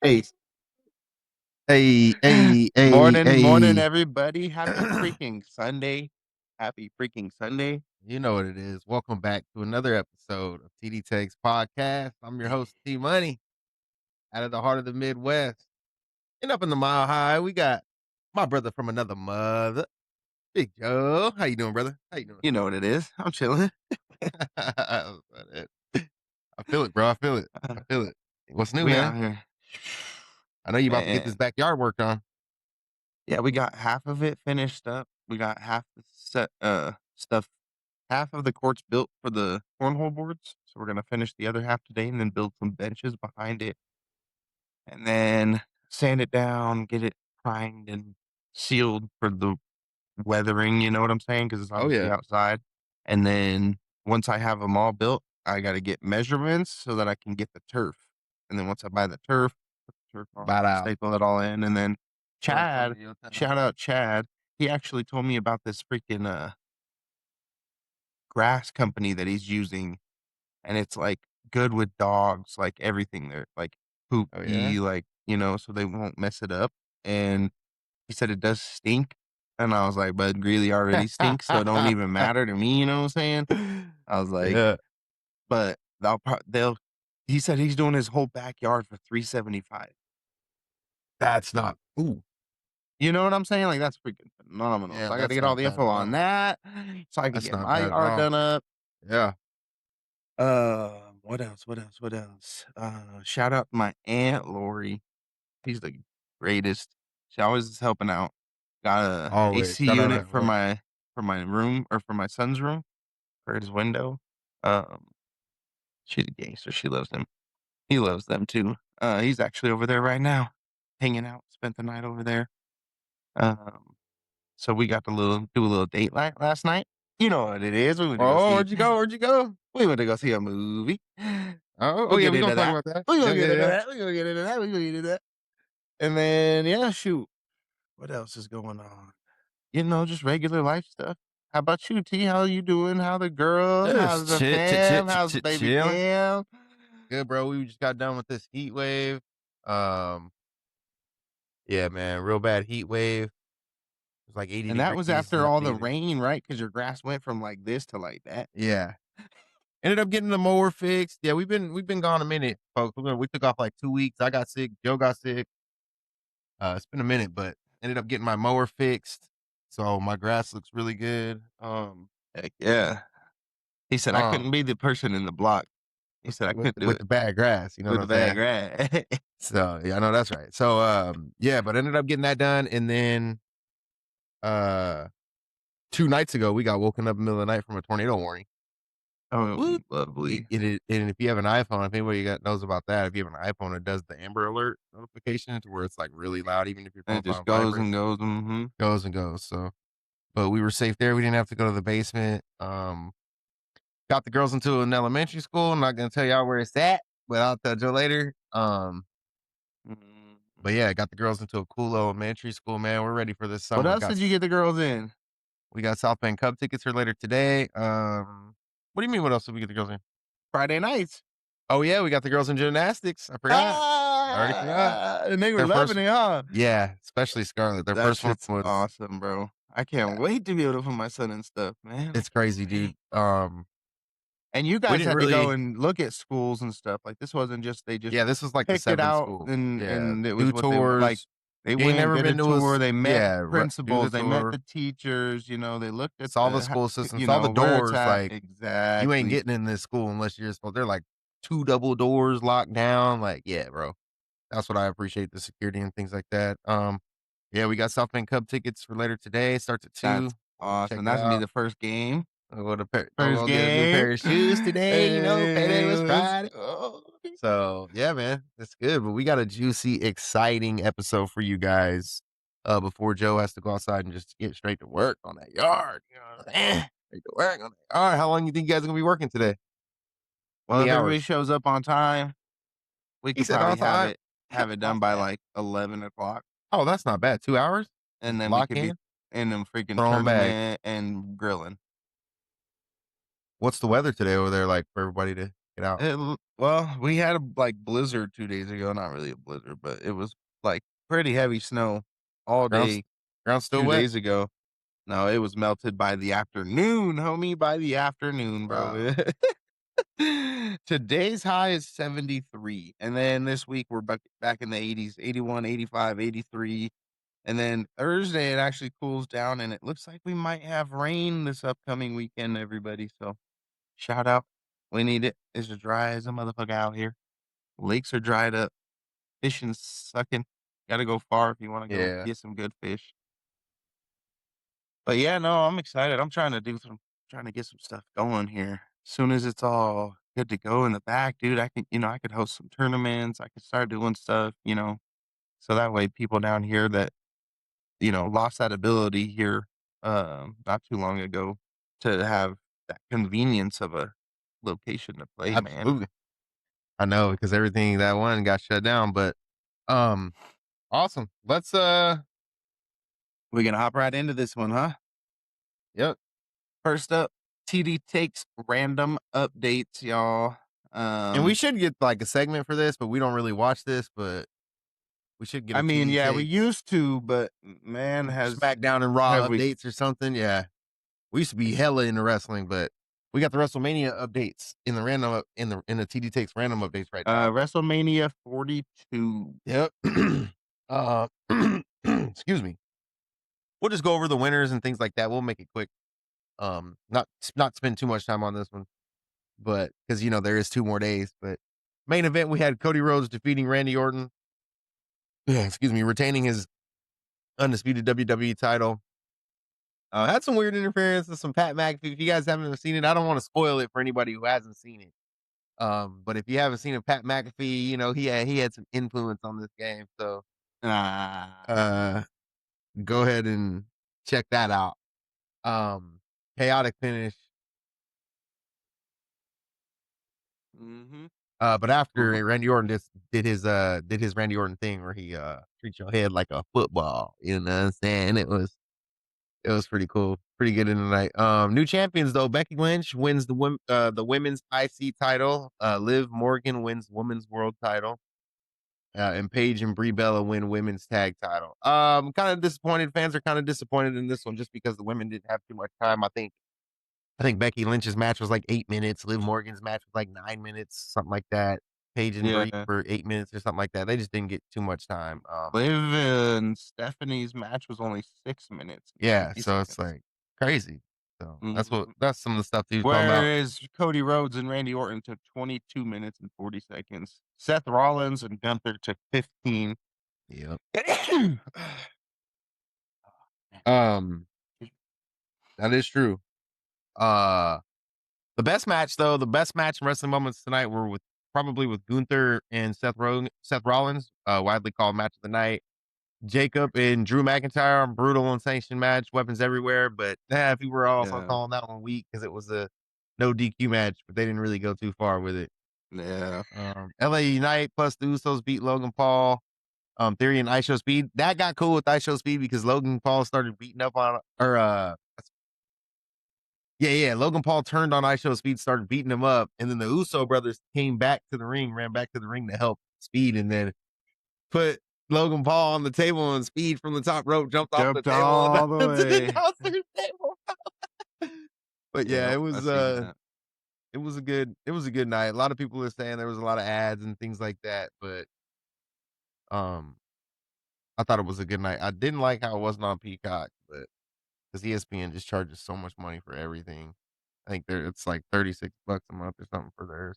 Hey, hey, Morning, hey. everybody. Happy freaking Sunday. Happy freaking Sunday. You know what it is. Welcome back to another episode of TD Takes Podcast. I'm your host, T Money, out of the heart of the Midwest. And up in the Mile High, we got my brother from another mother, Big Joe. How you doing, brother? How you doing? You know what it is. I'm chilling. I feel it, bro. I feel it. I Uh, feel it. What's new, we out man? here. I know you about to get this Man. backyard worked on. Yeah, we got half of it finished up. We got half the stuff, half of the courts built for the cornhole boards. So we're gonna finish the other half today and then build some benches behind it. And then sand it down, get it primed and sealed for the weathering, you know what I'm saying? Because it's Oh obviously yeah. outside. And then once I have them all built, I gotta get measurements so that I can get the turf. And then once I buy the turf, put the turf on, Bad out. staple it all in, and then Gonna come Chad, to your town. shout out Chad, he actually told me about this freaking grass company that he's using, and it's like good with dogs, like everything there, like poop, Oh yeah. pee, like, so they won't mess it up. And he said it does stink, and I was like, "But Greeley already stinks, so it don't even matter to me," you know what I'm saying? I was like, Yeah. "But they'll." He said he's doing his whole backyard for $375. That's not. Ooh. You know what I'm saying? Like, that's freaking phenomenal. Yeah, So I gotta that's get all not the bad info at on all. that so I can That's get not my bad at yard all. done up. Yeah. What else? What else? What else? Shout out to my Aunt Lori. She's the greatest. She always is helping out. Got a Always. AC Shout out unit Aunt Lori. for my room or for my son's room for his window. Um, she's a gangster. She loves him. He loves them too. He's actually over there right now, hanging out. Spent the night over there. Um, so we got to do a little date night last night. You know what it is. Oh, where'd you go? Where'd you go? We went to go see a movie. Oh, We'll yeah, get we gonna into talk that. about that. We Yeah, gonna get yeah, into yeah. that. We gonna get into that. We gonna get into that. And then yeah, shoot. What else is going on? Just regular life stuff. How about you, T? How you doing? How the girls? How's Just the fam? How's baby chilling. Cam? Good, bro. We just got done with this heat wave. Um, yeah, man, real bad heat wave. It was like 80 And that was degrees after and all the updated. rain, right? Because your grass went from like this to like that. Yeah. Ended up getting the mower fixed. Yeah, we've been gone a minute, folks. We took off like 2 weeks. I got sick. Joe got sick. It's been a minute, but ended up getting my mower fixed. So my grass looks really good. Heck yeah. He said I Um, couldn't be the person in the block. He said I with couldn't do with it the bad grass, you know with what the I'm bad saying? grass. So yeah, I know that's right. So yeah, but ended up getting that done, and then uh 2 nights ago we got woken up in the middle of the night from a tornado warning. Oh, Whoop. lovely. And if you have an iPhone, if anybody knows about that, if you have an iPhone, it does the Amber Alert notification to where it's like really loud, even if your And it phone's just on goes vibrate, and goes. Mm-hmm. goes and goes. So, but we were safe there. We didn't have to go to the basement. Got the girls into an elementary school. I'm not gonna tell y'all where it's at, but I'll tell you later. But yeah, got the girls into a cool elementary school, man. We're ready for this What summer. else did you get the girls in? We got South Bend Cub tickets for later today. What do you mean? What else did we get the girls in? Friday nights. Oh yeah, we got the girls in gymnastics. I forgot. I already forgot. And they were Their loving first, it, huh? yeah, especially Scarlett. Their That first one shit's was, awesome, bro. I can't yeah, wait to be able to put my son in stuff, man. I it's crazy, can't dude. wait. Um, And you we guys didn't had to go really, and look at schools and stuff. Like this wasn't just they just yeah, this was like the picked it 7 out school. and Yeah, it was do what they like. tours. They You ain't went, never did a been to tour. They met yeah, do the principals. They met tour. the teachers. They looked at Saw the the, school system, saw the where it's doors. at Like you ain't exactly. getting in this school unless you're supposed. They're like 2 double doors locked down. Like yeah, bro. That's what I appreciate, the security and things like that. Yeah, we got South Bend Cub tickets for later today. Starts at 2. That's Check awesome. it That's gonna be out. the first game. I'll First go get a new game. pair of shoes today. Payday Hey, was let's Friday. go. So yeah, man, it's good. But we got a juicy, exciting episode for you guys. Before Joe has to go outside and just get straight to work on that yard. You know what I'm saying? Straight to work on that yard. How long you think you guys are gonna be working today? How Well, many if everybody hours? shows up on time, we He could said on probably have time. it have it Not done by bad. like 11 o'clock. Oh, that's not bad. 2 hours? And Just then we lock could be in, in them freaking throw 'em back. tournament and grilling. What's the weather today over there like for everybody to it out. Well, we had a, like, blizzard 2 days ago, not really a blizzard, but it was, like, pretty heavy snow all Ground's day ground's still 2 wet? days ago. No, it was melted by the afternoon, homie, by the afternoon, bro. Wow. Today's high is 73, and then this week we're back in the 80s, 81, 85, 83, and then Thursday it actually cools down, and it looks like we might have rain this upcoming weekend, everybody, so shout out. We need it. It's as dry as a motherfucker out here. Lakes are dried up. Fishing sucking. Gotta go far if you wanna go Yeah, get some good fish. But yeah, no, I'm excited. I'm trying to get some stuff going here. Soon as it's all good to go in the back, dude, I could host some tournaments. I could start doing stuff, so that way people down here that, lost that ability here, not too long ago to have that convenience of a location to play, man. absolutely. I know because everything that one got shut down, but, um, awesome. We're gonna hop right into this one, huh? Yep, First up, TD takes random updates, y'all. and we Um, should get, like, a segment for this, but we don't really watch this, but we should get I a mean, TD yeah, we takes, used to, but man, SmackDown and Raw have we updates or something, yeah. We used to be hella into wrestling, but we got the WrestleMania updates in the TD takes random updates right now. WrestleMania 42. Yep. Uh, excuse me. We'll just go over the winners and things like that. We'll make it quick. Not spend too much time on this one, but because there is 2 more days. But main event, we had Cody Rhodes defeating Randy Orton. Yeah, excuse me, retaining his undisputed WWE title. Had some weird interference with some Pat McAfee. If you guys haven't seen it, I don't want to spoil it for anybody who hasn't seen it. But if you haven't seen it, Pat McAfee, he had some influence on this game. So Ah. uh go ahead and check that out. Um Chaotic finish. Mhm. But after Mhm. Randy Orton did his Randy Orton thing where he treats your head like a football, you know what I'm saying? It was pretty cool. Pretty good in the night. New champions though, Becky Lynch wins the women's IC title. Liv Morgan wins women's world title. And Paige and Brie Bella win women's tag title. Kind of disappointed. Fans are kind of disappointed in this one just because the women didn't have too much time. I think Becky Lynch's match was like 8 minutes. Liv Morgan's match was like 9 minutes, something like that. Paige and Brie Yeah. for 8 minutes or something like that. They just didn't get too much time. Liv and Stephanie's match was only 6 minutes and Yeah, 50 so it's seconds. like crazy. So Mhm. that's some of the stuff that he was talking about. Whereas Cody Rhodes and Randy Orton took 22 minutes and 40 seconds. Seth Rollins and Gunther took 15. Yep. Man. Um, that is true. Uh the best match in wrestling moments tonight were probably with Gunther and Seth Rollins, widely called match of the night. Jacob and Drew McIntyre, brutal and sanctioned match, weapons everywhere. But people were also Yeah. calling that one weak because it was a no DQ match, but they didn't really go too far with it. Yeah. LA Unite plus the Usos beat Logan Paul. Theory and ISO Speed. That got cool with ISO Speed because Logan Paul started beating up on or yeah, yeah. Logan Paul turned on ISO Speed, started beating him up, and then the Uso brothers came back to the ring, ran back to the ring to help Speed, and then put Logan Paul on the table and Speed from the top rope jumped off the Jumped table and all the to the way. announcer's table. But yeah, Yep, it I was seen that. it was a good night. A lot of people are saying there was a lot of ads and things like that, but um I thought it was a good night. I didn't like how it wasn't on Peacock, but because ESPN just charges so much money for everything. I think it's like $36 a month or something for theirs.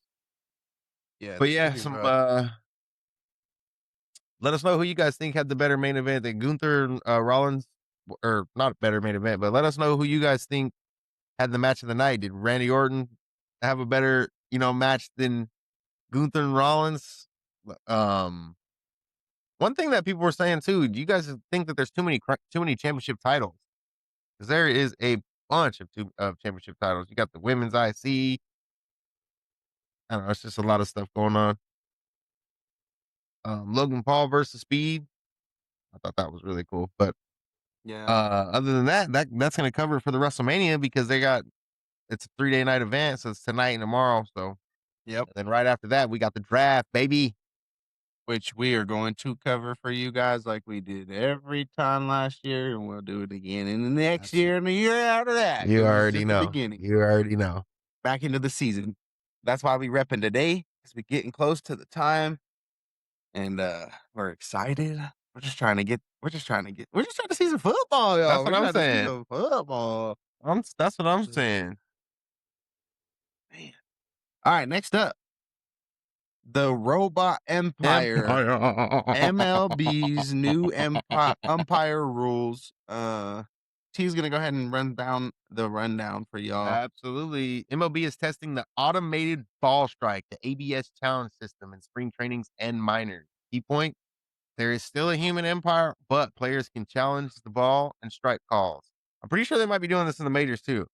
Yeah, But it's yeah, pretty some rough. let us know who you guys think had the better main event, that Gunther and Rollins, or not better main event, but let us know who you guys think had the match of the night. Did Randy Orton have a better, match than Gunther and Rollins? Um, One thing that people were saying too, do you guys think that there's too many championship titles? Because there is a bunch of championship titles. You got the women's IC. I don't know. It's just a lot of stuff going on. Logan Paul versus Speed. I thought that was really cool. But Yeah. other than that's gonna cover it for the WrestleMania because it's a 3-day night event, so it's tonight and tomorrow. So Yep. And then right after that, we got the draft, baby. which we are going to cover for you guys like we did every time last year, and we'll do it again in the next Absolutely. year and the year after that You because it's already just the know. beginning. You already know. Back into the season. That's why we repping today because we're getting close to the time, and we're excited. We're just trying to see some football, y'all. That's We're what I'm trying to see saying. some football. That's what I'm Uh, saying. Man. All right, next up, the Robot Empire. Empire. MLB's new umpire rules. T's gonna go ahead and run down the rundown for y'all. Absolutely. MLB is testing the automated ball strike, the ABS challenge system in spring trainings and minors. Key point: there is still a human umpire, but players can challenge the ball and strike calls. I'm pretty sure they might be doing this in the majors too.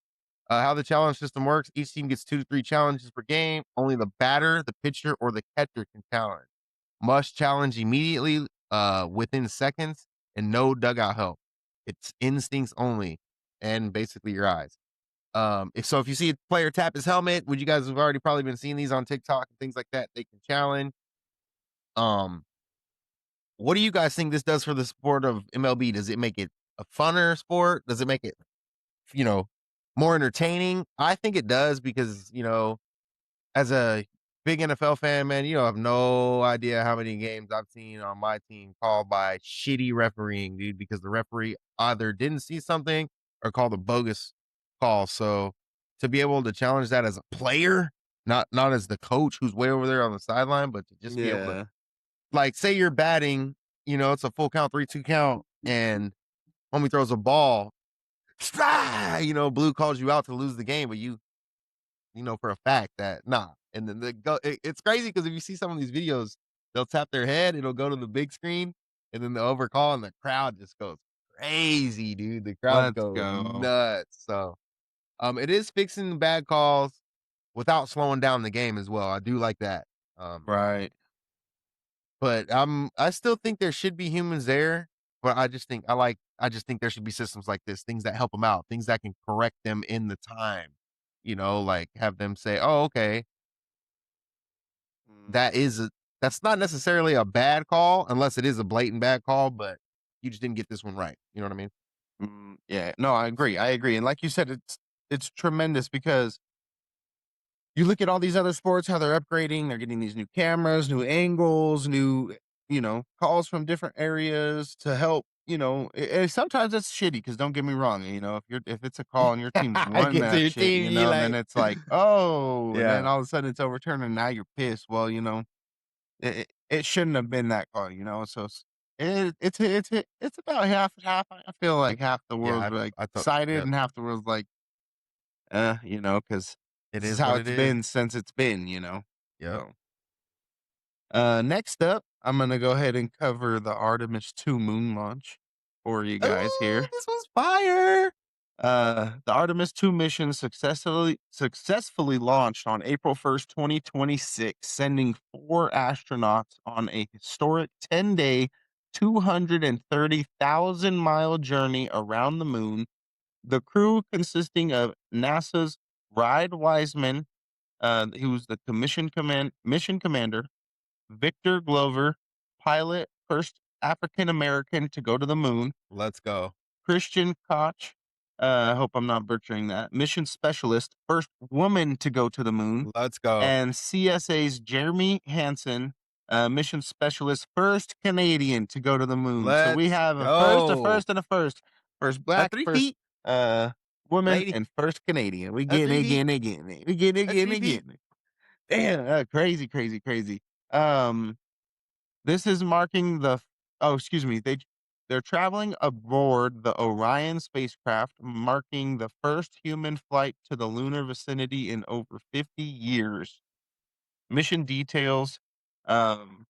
How the challenge system works: each team gets 2 to 3 challenges per game. Only the batter, the pitcher, or the catcher can challenge. Must challenge immediately, within seconds, and no dugout help. It's instincts only, and basically your eyes. If you see a player tap his helmet, which you guys have already probably been seeing these on TikTok and things like that, they can challenge. Um, what do you guys think this does for the sport of MLB? Does it make it a funner sport? Does it make it, you know, more entertaining? I think it does because, as a big NFL fan, man, you don't have no idea how many games I've seen on my team called by shitty refereeing, dude, because the referee either didn't see something or called a bogus call. So to be able to challenge that as a player, not as the coach who's way over there on the sideline, but to just be able to, Yeah. like, say you're batting, it's a full count, 3-2 count, and homie throws a ball, blue calls you out to lose the game, but you know for a fact that nah. And then it's crazy because if you see some of these videos, they'll tap their head, it'll go to the big screen, and then the overcall, and the crowd just goes crazy, dude. The crowds Let's go go. nuts. So, it is fixing the bad calls without slowing down the game as well. I do like that. Um, Right. but I still think there should be humans there. But I just think there should be systems like this, things that help them out, things that can correct them in the time. Like have them say, "Oh, okay, Mm, that is a that's not necessarily a bad call unless it is a blatant bad call, but you just didn't get this one right." You know what I mean? yeah. No, I agree. I agree. And like you said, it's tremendous because you look at all these other sports, how they're upgrading, they're getting these new cameras, new angles, new, calls from different areas to help, sometimes it's shitty because don't get me wrong, if it's a call and your team's won Get to that your shit, team, you and then like, it's like, oh, and then yeah, all of a sudden it's overturned and now you're pissed. Well, it shouldn't have been that call, so it's about half and half. I feel I, like half the yeah, world's like I thought, excited yep, and half the world's like, because it this is is how what it it's is. been since it's been. Yep. So, next up, I'm gonna go ahead and cover the Artemis 2 moon launch for you guys Oh, here. this was fire. The Artemis 2 mission successfully launched on April 1st, 2026, sending 4 astronauts on a historic 10-day, 230,000-mile journey around the moon. The crew consisting of NASA's Ride Wiseman, he was the mission commander, Victor Glover, pilot, first African American to go to the moon, Let's go. Christian Koch, I hope I'm not butchering that, mission specialist, first woman to go to the moon, Let's go. and CSA's Jeremy Hansen, mission specialist, first Canadian to go to the moon. So we Let's have a go. first, and a first. First A black, three first feet uh woman, lady. and first Canadian. We A getting three it feet. again, again. We getting it A again, three feet. again. Damn, crazy, crazy, crazy. Um, this is marking the oh, excuse me. They're traveling aboard the Orion spacecraft, marking the first human flight to the lunar vicinity in over 50 years. Mission details. Um,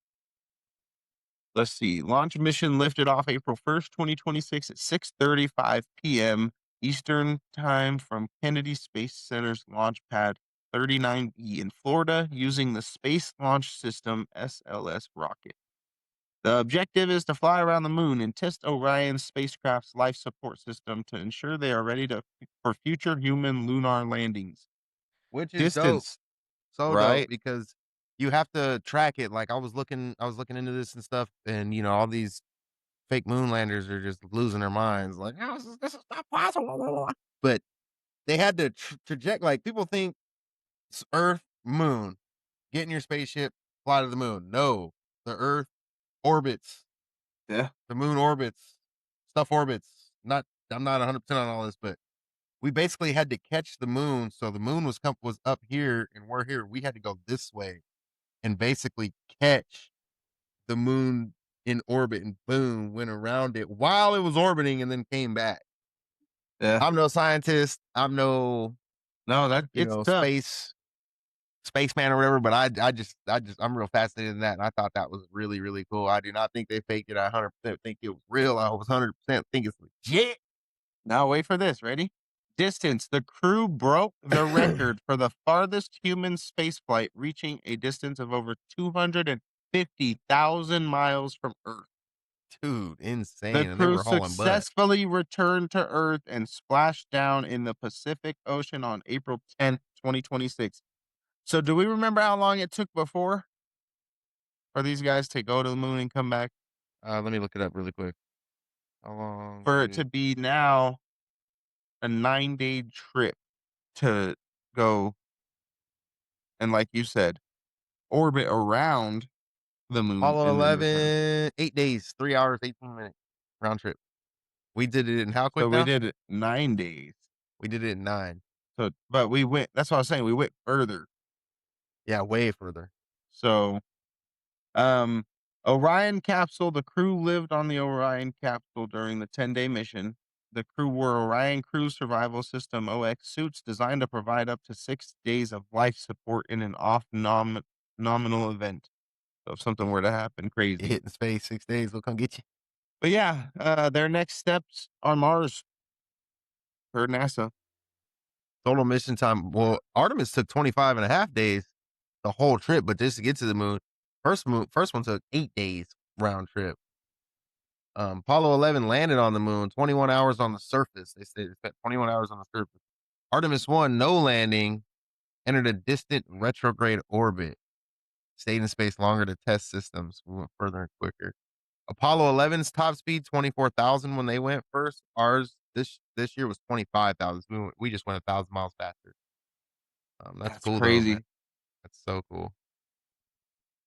let's see. Launch mission lifted off April 1st, 2026 at 6:35 p.m. Eastern Time from Kennedy Space Center's Launch Pad 39B in Florida using the Space Launch System SLS rocket. The objective is to fly around the moon and test Orion's spacecraft's life support system to ensure they are ready for future human lunar landings. Which is dope. Distance. So dope Right? because you have to track it. Like I was looking into this and stuff, and all these fake moonlanders are just losing their minds. Like, "How is this is not possible." But they had to traject. Like people think Earth, moon, get in your spaceship, fly to the moon. No, the Earth orbits, Yeah. the moon orbits, stuff orbits. Not, I'm not 100% on all this, but we basically had to catch the moon. So the moon was up here, and we're here. We had to go this way and basically catch the moon in orbit, and boom, went around it while it was orbiting, and then came back. Yeah. I'm no scientist. I'm no, No, that it's tough. spaceman or whatever, but I'm real fascinated in that, and I thought that was really, really cool. I do not think they faked it. I 100% think it was real. I was 100% think it's legit. Now wait for this. Ready? Distance. The crew broke the record for the farthest human spaceflight, reaching a distance of over 250,000 miles from Earth. Dude, The insane, and they crew were hauling butt. successfully returned to Earth and splashed down in the Pacific Ocean on April 10th, 2026. So, do we remember how long it took before for these guys to go to the moon and come back? Let me look it up really quick. How long For it to did be now a 9-day trip to go and, like you said, orbit around the moon Apollo and then return. 11? 8 days, 3 hours, 18 minutes round trip. We did it in how quick So we now? did it 9 days. We did it in 9. So, but we went. That's what I was saying. We went further. Yeah, way further. So Um, Orion capsule, the crew lived on the Orion capsule during the 10-day mission. The crew wore Orion Crew Survival System OX suits designed to provide up to 6 days of life support in an nominal event. So if something were to happen You crazy. hit in space 6 days, we'll come get you. But yeah, their next steps on Mars for NASA. Total mission time, well, Artemis took 25 and a half days, the whole trip, but just to get to the moon. First one took 8 days round trip. Apollo 11 landed on the moon, 21 hours on the surface. They said it spent 21 hours on the surface. Artemis 1, no landing, entered a distant retrograde orbit, stayed in space longer to test systems. We went further and quicker. Apollo 11's top speed 24,000 when they went first. Ours this year was 25,000. We just went 1,000 miles faster. That's That's cool though, man. crazy. That's so cool.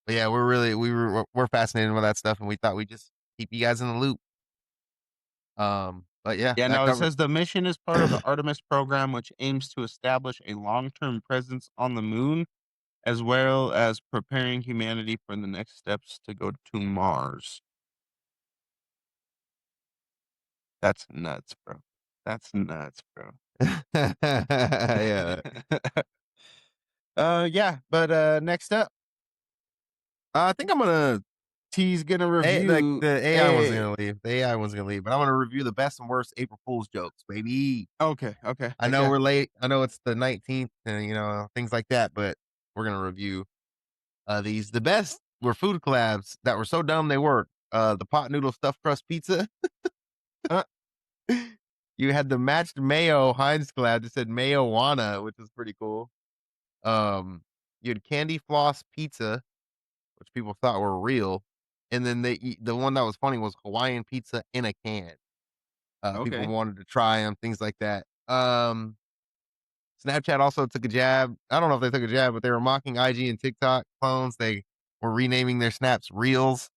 But yeah, we're fascinated with that stuff, and we thought we'd just keep you guys in the loop. But yeah, Yeah, that no, it covered. says the mission is part of the Artemis program, which aims to establish a long term presence on the moon as well as preparing humanity for the next steps to go to Mars. That's nuts, bro. That's nuts, bro. Yeah. Yeah, but, next up, I think I'm gonna T's gonna like review the AI wasn't a gonna leave. The AI wasn't gonna leave, but I'm gonna review the best and worst April Fool's jokes, baby. okay, okay, I heck know yeah. we're late. I know it's the 19th and things like that, but we're gonna review these. The best were food collabs that were so dumb they worked. The pot noodle stuffed crust pizza. Uh, You had the matched mayo Heinz collab that said mayowana, which was pretty cool. Um, you had candy floss pizza, which people thought were real, and then the one that was funny was Hawaiian pizza in a can. People okay. wanted to try them, things like that. Snapchat also took a jab. I don't know if they took a jab, but they were mocking IG and TikTok clones. They were renaming their snaps Reels,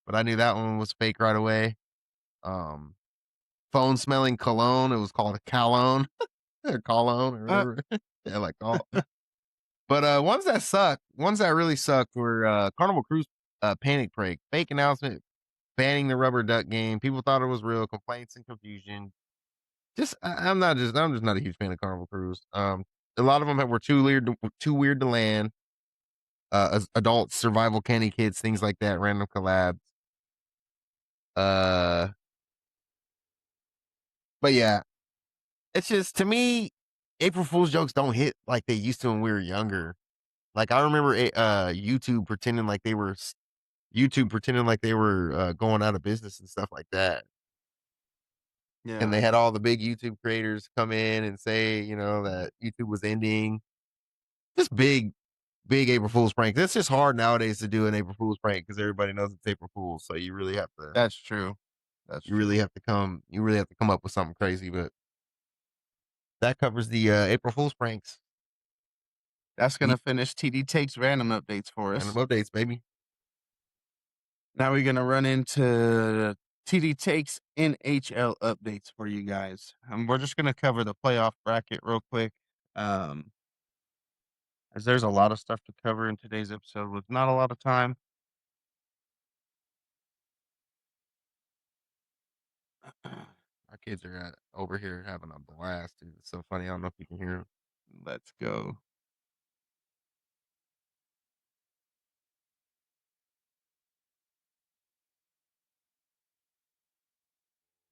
but I knew that one was fake right away. Um, phone smelling cologne. It was called a cologne or cologne or Uh, whatever. Yeah, like all. But ones that really sucked were Carnival Cruise panic break, fake announcement banning the rubber duck game. People thought it was real. Complaints and confusion. I'm just not a huge fan of Carnival Cruise. A lot of them were too weird to land. As adults, survival candy kids, things like that, random collabs. Uh, but yeah, it's just to me, April Fool's jokes don't hit like they used to when we were younger. Like I remember YouTube pretending like they were going out of business and stuff like that. And yeah. they had all the big YouTube creators come in and say, that YouTube was ending. Just big. big April Fool's prank. It's just hard nowadays to do an April Fool's prank because everybody knows it's April Fool's. So That's true. That's true. you really have to come up with something crazy. But that covers the April Fool's pranks. That's Ye- gonna finish TD Takes random updates for Random us. updates, baby. Now we're gonna run into TD Takes NHL updates for you guys. We're just gonna cover the playoff bracket real quick. Um, as there's a lot of stuff to cover in today's episode with not a lot of time. Our kids are over here having a blast, dude. It's so funny. I don't know if you can hear them. Let's go.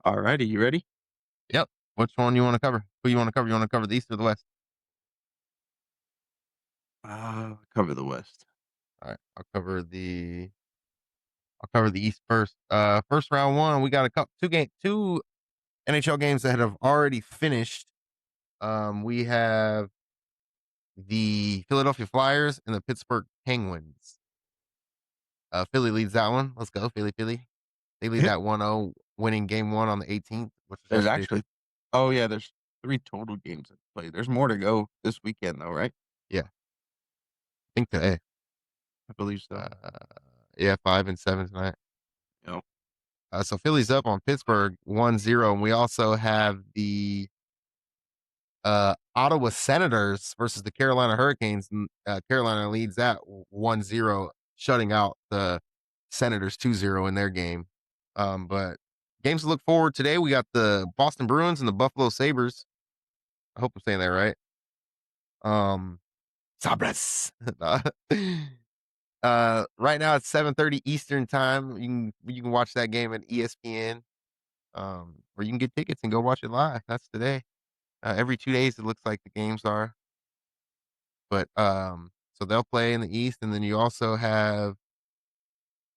Alrighty, you ready? Yep. Which one you want to cover? Who you want to cover? You want to cover the East or the West? Cover the West. All right. I'll cover the East first. First round one, we got a couple two NHL games that have already finished. We have the Philadelphia Flyers and the Pittsburgh Penguins. Philly leads that one. Let's go, Philly, Philly. They lead that 1-0, winning game one on the 18th, which was There's yesterday. actually oh, yeah, there's 3 total games at play. There's more to go this weekend, though, right? Yeah, I think today. I believe so. Yeah, 5 and 7 tonight. You know, So Philly's up on Pittsburgh 1-0, and we also have the Ottawa Senators versus the Carolina Hurricanes. Carolina leads that 1-0, shutting out the Senators 2-0 in their game. But games to look forward today. We got the Boston Bruins and the Buffalo Sabres. I hope I'm saying that right. Sabres. Right now it's 7:30 Eastern time. You can watch that game at ESPN. Or you can get tickets and go watch it live. That's today. Every 2 days it looks like the games are. But so they'll play in the East, and then you also have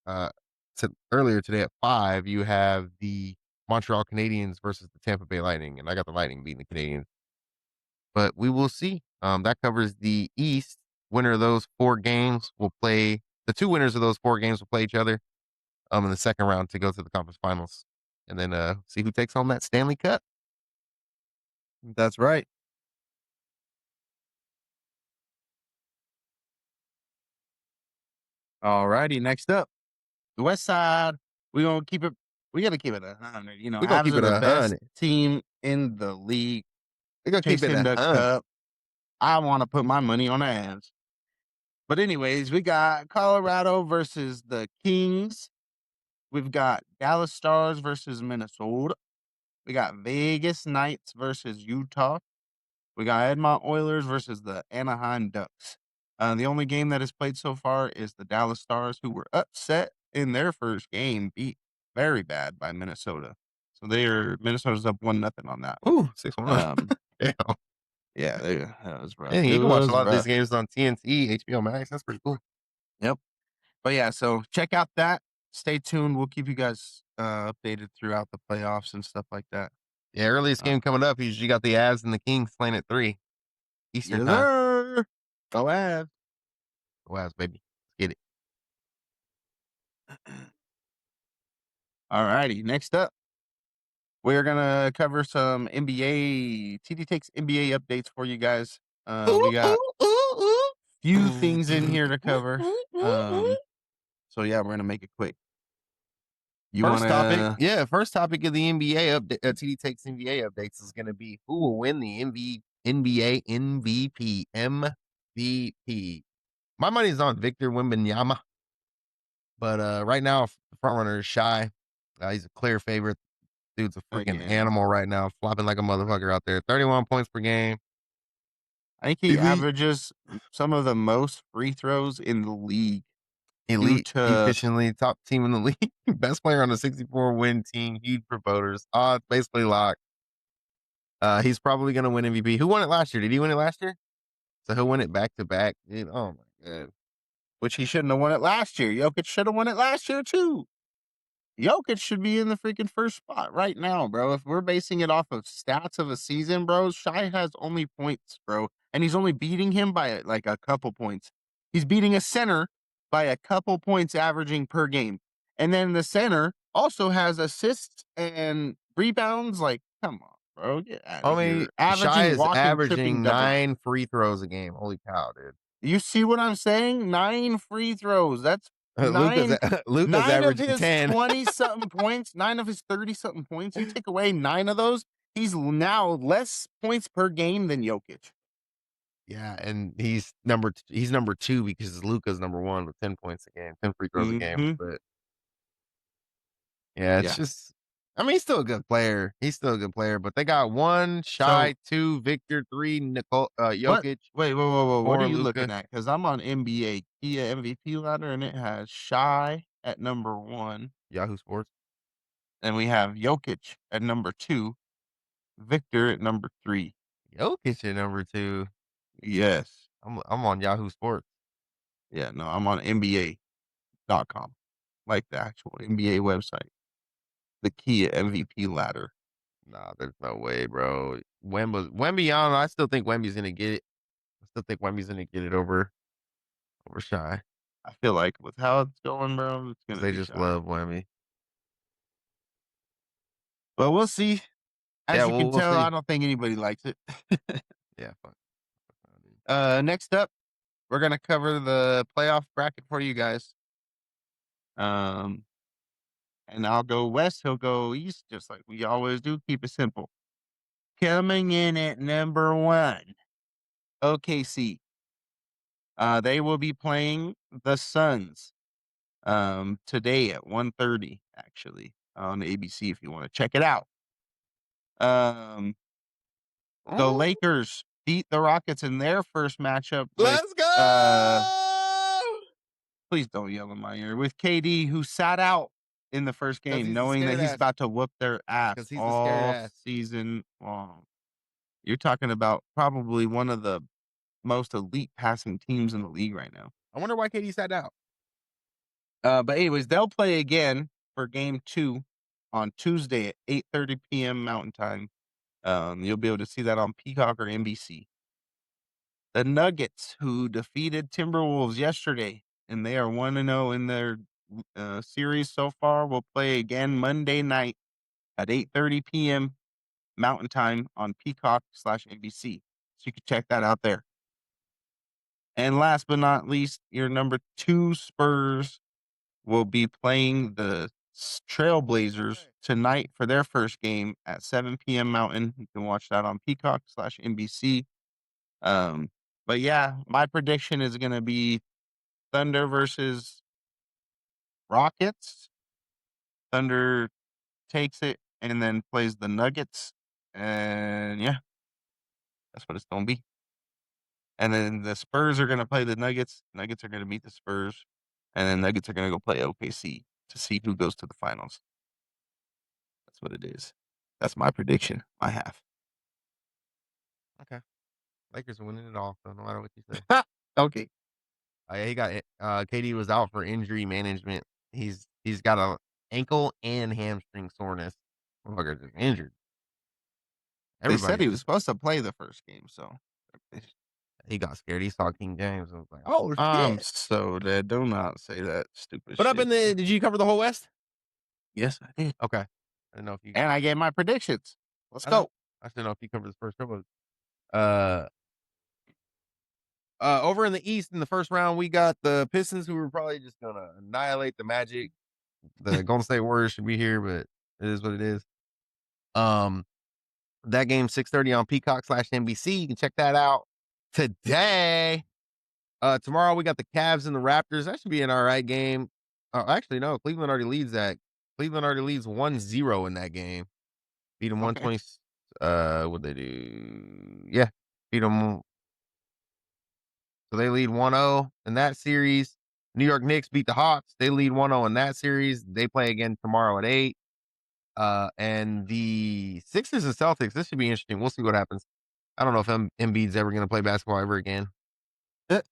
uh earlier today at 5, you have the Montreal Canadiens versus the Tampa Bay Lightning, and I got the Lightning beating the Canadiens. But we will see. That covers the East. Winner of those 4 games will play the 2 winners of those 4 games will play each other in the second round to go to the conference finals. And then see who takes home that Stanley Cup. that's right. Alrighty, next up, the West Side. We gonna keep it. We gotta keep it 100. You know, We're gonna Avs keep are it the best 100. team in the league, We're gonna keep it chasing the 100. cup. I want to put my money on the Avs. But anyways, we got Colorado versus the Kings. We've got Dallas Stars versus Minnesota. We got Vegas Knights versus Utah. We got Edmont Oilers versus the Anaheim Ducks. The only game that is played so far is the Dallas Stars, who were upset in their first game, beat very bad by Minnesota. So Minnesota's up 1-0 on that. Ooh, 6-1. Um, Damn. yeah, that was rough. Yeah, It you can watch a was lot of these rough. games on TNT, HBO Max. That's pretty cool. Yep. But yeah, so check out that. Stay tuned. We'll keep you guys updated throughout the playoffs and stuff like that. Yeah, earliest Uh, game coming up, you got the Avs and the Kings playing at 3 Eastern yes, time. sir. Go Avs. Go Avs, baby. Let's get it. All righty. Next up, we're gonna cover some NBA. TD takes NBA updates for you guys. We Ooh, got ooh, ooh, few ooh. things in here to cover. So yeah, we're gonna make it quick. You First topic, wanna yeah, first topic of the NBA update. TD takes NBA updates is going to be who will win the NBA MVP. MVP. My money's on Victor Wembanyama, but right now the front runner is Shy. He's a clear favorite. Dude's a freaking again? animal right now, flopping like a motherfucker out there. 31 points per game. I think he Elite, averages some of the most free throws in the league due elite, to efficiently top team in the league. Best player on the 64 win team. Huge for voters. Odds basically locked. He's probably gonna win MVP. Who won it last year? Did he win it last year? So he'll win it back to back. Dude, oh my god. which he shouldn't have won it last year. Jokic should have won it last year too. Jokic should be in the freaking first spot right now, bro. If we're basing it off of stats of a season, bro, Shai has only points, bro, and he's only beating him by like a couple points. He's beating a center by a couple points averaging per game. And then the center also has assists and rebounds. Like, come on, bro. Get out I of mean, here. Shy Averaging, is walking, tripping, averaging doubling. 9 free throws a game. Holy cow, dude. You see what I'm saying? 9 free throws. That's Luka's 9 Luka's 9 of averaging his 10. 20 something points, 9 of his 30 something points. You take away 9 of those, he's now less points per game than Jokic. Yeah, and he's number 2 because Luka's number 1 with 10 points a game, 10 free throws a game. Mhm. But yeah, it's Yeah. just I mean, he's still a good player. He's still a good player, but they got 1 So, Shy, 2 Victor, 3 what Jokic, wait, whoa, whoa, whoa, what are 4 you looking Luka. at? Because 'Cause I'm on NBA Kia MVP ladder, and it has Shy at number 1, Yahoo Sports. and we have Jokic at number 2, Victor at number 3. Jokic at number 2. Yes. I'm on Yahoo Sports. Yeah, no, I'm on NBA.com, like the actual NBA website. The Kia MVP ladder. Nah, there's no way, bro. Wemby, I still think Wemby's gonna get it. I still think Wemby's gonna get it over Shy I feel like with how it's going, bro, it's because gonna they be just Shy. love Wemby. But we'll see. Yeah, As you can we'll tell, see. I don't think anybody likes it. Yeah, fuck no, dude. Next up, we're gonna cover the playoff bracket for you guys. Um, and I'll go west, he'll go east, just like we always do. Keep it simple. Coming in at number 1, OKC. They will be playing the Suns today at 1:30, actually, on ABC if you want to check it out. Um, the Mm, Lakers beat the Rockets in their first matchup with let's uh go please don't yell in my ear, with KD, who sat out in the first because game he's a knowing that scared he's ass. about to whoop their ass Because he's a scared all ass. season long. You're talking about probably one of the most elite passing teams in the league right now. I wonder why KD sat out. But anyways, they'll play again for game 2 on Tuesday at 8:30 PM Mountain Time. You'll be able to see that on Peacock or NBC. The Nuggets, who defeated Timberwolves yesterday, and they are 1-0 in their series so far, will play again Monday night at 8:30 PM Mountain Time on Peacock/NBC. So you can check that out there. And last but not least, your number 2 Spurs will be playing the Trailblazers Okay. tonight for their first game at 7 PM Mountain. You can watch that on Peacock/NBC. Um, but yeah, my prediction is gonna be Thunder versus Rockets. Thunder takes it and then plays the Nuggets, and yeah, that's what it's gonna be. And then the Spurs are gonna play the Nuggets. Nuggets are gonna beat the Spurs, and then Nuggets are gonna go play OKC to see who goes to the finals. That's what it is. That's my prediction. I have. Okay. Lakers are winning it all, so no matter what you say. Okay. Yeah, he got KD was out for injury management. He's got a ankle and hamstring soreness. Motherfucker just injured. They said Everybody's he was just supposed to play the first game, so he got scared. He saw King James and was like, "Oh I'm shit!" so dead. Do not say that stupid But up in shit. the, did you cover the whole West? Yes, I did. Okay, I didn't know if you. And I gave my predictions. Let's I know. go. I just didn't know if you covered the first couple. Uh, over in the East in the first round, we got the Pistons, who were probably just gonna annihilate the Magic. The Golden State Warriors should be here, but it is what it is. Um, that game 6:30 on Peacock/NBC. You can check that out today. Tomorrow we got the Cavs and the Raptors. That should be an all right game. Actually, no, Cleveland already leads that. Cleveland already leads 1-0 in that game. Beat them Okay. 120. What they do? Yeah, beat them. So they lead 1-0 in that series. New York Knicks beat the Hawks. They lead 1-0 in that series. They play again tomorrow at 8. And the Sixers and Celtics, this should be interesting. We'll see what happens. I don't know if Embiid's ever going to play basketball ever again. Eh,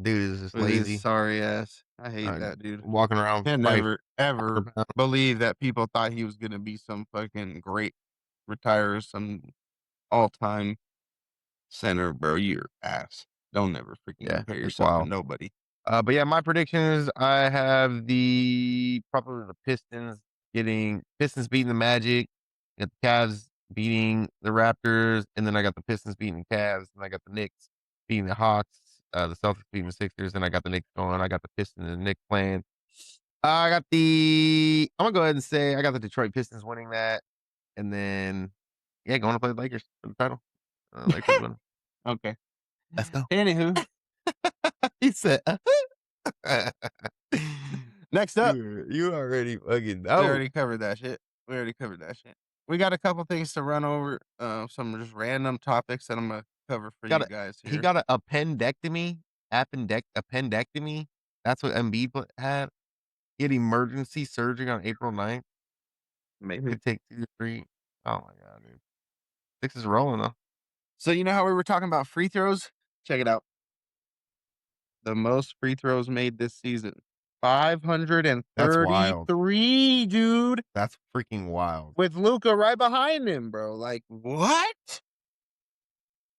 Dude is just with his lazy. sorry ass. I hate Uh, that dude. Walking around Can probably never, ever 500 pounds. believe that people thought he was gonna be some fucking great retire, some all-time center, bro. Your ass. Don't never freaking Yeah, compare it's yourself to wild. nobody. But yeah, my predictions, I have probably the Pistons beating the Magic, got the Cavs beating the Raptors, and then I got the Pistons beating the Cavs, and I got the Knicks beating the Hawks, the Celtics beating the Sixers, and I got the Knicks going. I got the Pistons and the Knicks playing. I'm gonna go ahead and say I got the Detroit Pistons winning that, and then yeah, going to play the Lakers for the title. Lakers winning. Okay. Let's go. Anywho, He said, next up, you already fucking we know. already covered that shit. We got a couple things to run over, some just random topics that I'm gonna cover for Got you a guys He here. got a appendectomy. That's what Embiid had. He had emergency surgery on April 9th. Maybe. Could take 2 to 3. Oh my god, dude. 6 is rolling though. So you know how we were talking about free throws? Check it out. The most free throws made this season. That's wild. 533, dude, That's freaking wild. with Luca right behind him, bro. Like, what?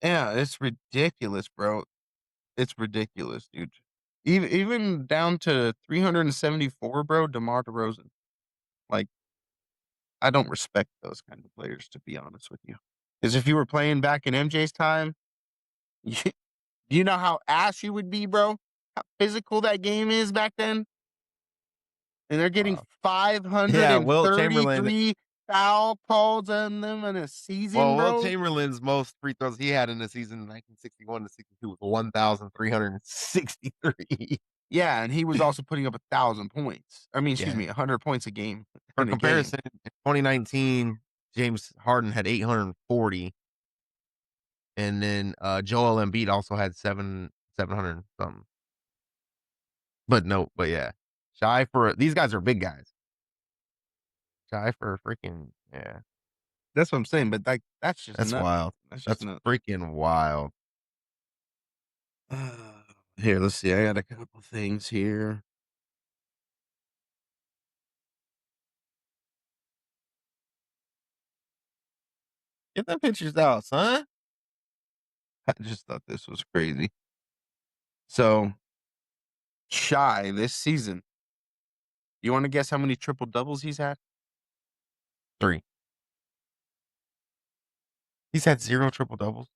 Yeah, it's ridiculous, bro. It's ridiculous, dude. Even down to 374, bro, DeMar DeRozan. Like, I don't respect those kind of players, to be honest with you. Because if you were playing back in MJ's time, you, do you know how ass you would be, bro? How physical that game is back then? And they're getting Wow. Yeah, Will Chamberlain 533 foul calls on them in a season, Will bro. Chamberlain's most free throws he had in the season 1961 to 62 was 1,363. Yeah, and he was also putting up 1,000 points. I mean, excuse Yeah. me, 100 points a game For in a game. comparison, in 2019, James Harden had 840, and then Joel Embiid also had 700 something. But yeah, shy for these guys are big guys. Shy for freaking yeah, That's what I'm saying, but like that's just that's nuts. wild. That's just That's nuts. freaking wild. Here, let's see. I got a couple things here. Get them pictures out, son. I just thought this was crazy. So, Shy this season. You want to guess how many triple doubles he's had? 3. He's had 0 triple doubles.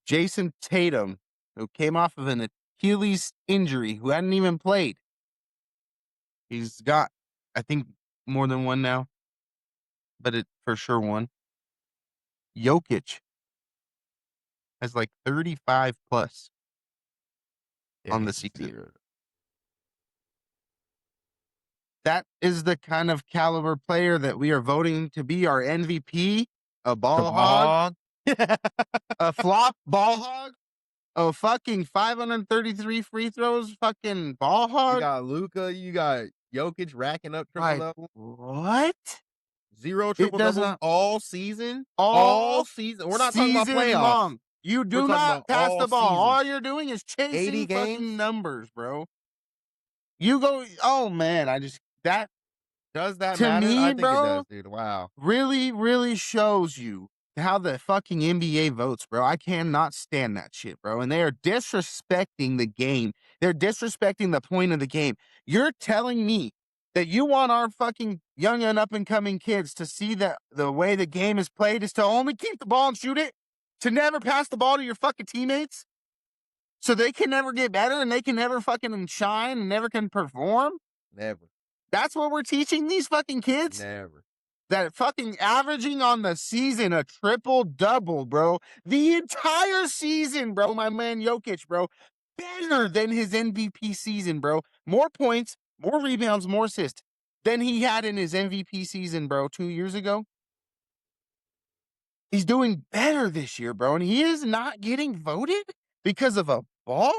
Jason Tatum, who came off of an Achilles injury, who hadn't even played. He's got, I think, more than one now, but it for sure one. Jokic has like 35 plus Yeah, on the he's season. 0. That is the kind of caliber player that we are voting to be our MVP. A The ball hog, ball hog. a flop ball hog, a fucking 533 free throws, fucking ball You hog. got Luca. You got Jokic racking up triple Like, double. what? 0 It triple does doubles not all season. All all season. We're not talking about season playoffs. long. You We're do talking not about pass all the ball. season. All you're doing is 80 chasing fucking games. numbers, bro. You go, oh man, that Does that to matter? I me, think it bro, does, dude. Wow. really, really shows you how the fucking NBA votes, bro. I cannot stand that shit, bro. And they are disrespecting the game. They're disrespecting the point of the game. You're telling me that you want our fucking young and up and coming kids to see that the way the game is played is to only keep the ball and shoot it, to never pass the ball to your fucking teammates, so they can never get better and they can never fucking shine and never can perform. Never. That's what we're teaching these fucking kids? Never. That fucking averaging on the season a triple double, bro. The entire season, bro. My man Jokic, bro. Better than his MVP season, bro. More points, more rebounds, more assists than he had in his MVP season, bro, 2 years ago. He's doing better this year, bro. And he is not getting voted because of a ball.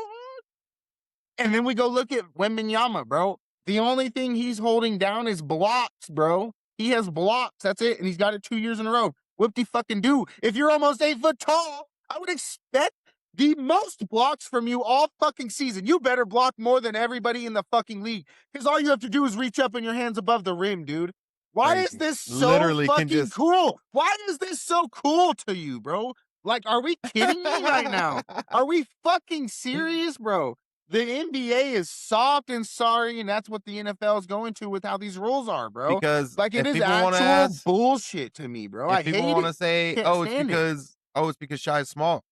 And then we go look at Wembanyama, bro. The only thing he's holding down is blocks, bro. He has blocks. That's it. And he's got it 2 years in a row. Whoop de fucking do. If you're almost 8 foot tall, I would expect the most blocks from you all fucking season. You better block more than everybody in the fucking league. Because all you have to do is reach up in your hands above the rim, dude. Why is Crazy. this so Literally can fucking just cool? Why is this so cool to you, bro? Like, are we kidding me right now? Are we fucking serious, bro? The NBA is soft and sorry, and that's what the NFL is going to with how these rules are, bro. Because Like, it if is people wanna actual ask bullshit to me, bro. if I people hate wanna it. say, Can't "Oh, it's stand it. because Shy is small."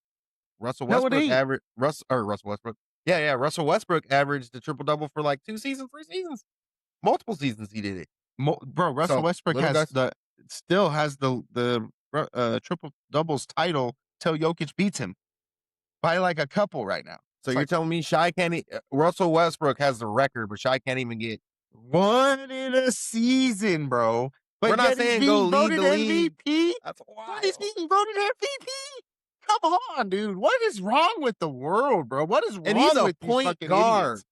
Russell No, it Westbrook ain't. average Russell Westbrook. Yeah, yeah, Russell Westbrook averaged the triple double for like 2 seasons, 3 seasons. Multiple seasons he did it. Bro, Russell So, Westbrook little has guys still has the triple doubles title till Jokic beats him by like a couple right now. so It's you're like telling me Shy can't Russell Westbrook has the record, but Shy can't even get one in a season, bro. we're But not yet he's saying go being lead voted the league. MVP. That's But he's wild. being voted MVP. Come on, dude. What is wrong with the world, bro? What is And he's wrong a with these point fucking guard. idiots?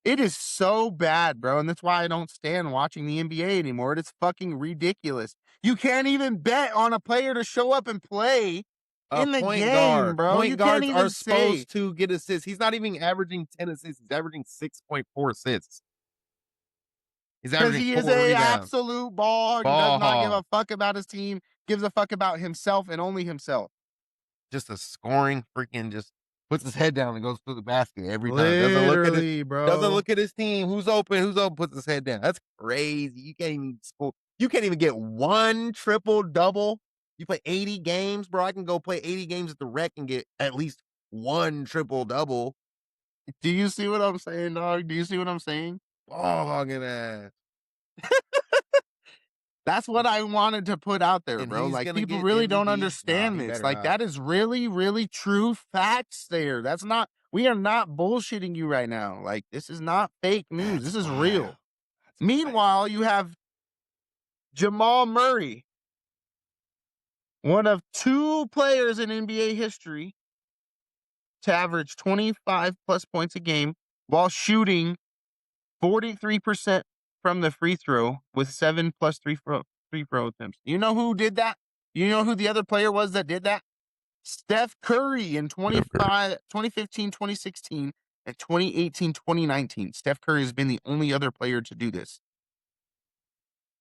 It is so bad, bro. And that's why I don't stand watching the NBA anymore. It's fucking ridiculous. You can't even bet on a player to show up and play A in the point game, guard. bro. You Point can't guards are even say supposed to get assists. He's not even averaging 10 assists. He's averaging 6.4 assists. He's because averaging he is 4 a rebounds. absolute ball hog and does Ball not give hog. a fuck about his team, gives a fuck about himself and only himself. Just a scoring freaking just puts his head down and goes to the basket every time. Literally, Doesn't bro. look at his team. Who's open, puts his head down. That's crazy. You can't even score. You can't even get one triple double. You play 80 games, bro. I can go play 80 games at the rec and get at least one triple double. Do you see what I'm saying, dog? Do you see what I'm saying? Ball hogging ass. That's what I wanted to put out there, And bro. he's Like, gonna people get really don't MVP. Nah, understand he this. better Like, not. that is really, really true facts there. That's not, we are not bullshitting you right now. Like, this is not fake news. That's This is wild. real. That's wild. Meanwhile, you have Jamal Murray, one of two players in NBA history to average 25 plus points a game while shooting 43% from the free throw with 7 plus free throw attempts. You know who did that? You know who the other player was that did that? Steph Curry in Steph Curry. 2015, 2016, and 2018, 2019. Steph Curry has been the only other player to do this.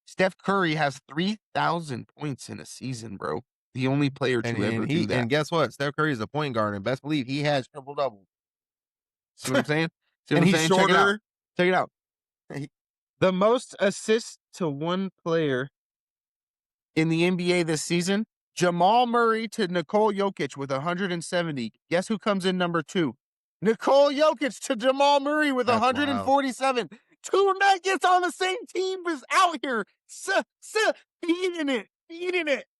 Steph Curry has 3,000 points in a season, bro. The only player And to ever and do he that. and guess what? Steph Curry is a point guard, and best believe he has triple double. See what I'm saying? See what And I'm he's saying? Check it out. shorter. Check it out. He- The most assists to one player in the NBA this season, Jamal Murray to Nikola Jokic with 170. Guess who comes in number 2? Nikola Jokic to Jamal Murray with That's wild. 147. Two Nuggets on the same team was out here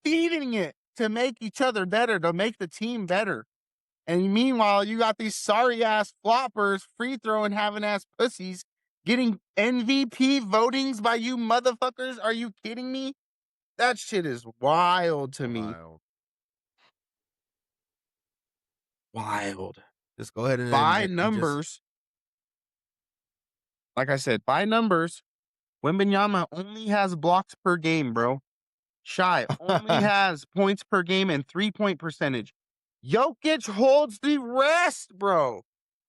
feeding it to make each other better, to make the team better. And meanwhile, you got these sorry ass floppers, free throwing, having ass pussies getting MVP votings by you motherfuckers. Are you kidding me? That shit is wild to me. Wild. Wild. Just go ahead and By admit you just numbers, like I said, by numbers, Wembenyama only has blocks per game, bro. Shy only has points per game and 3-point percentage. Jokic holds the rest, bro.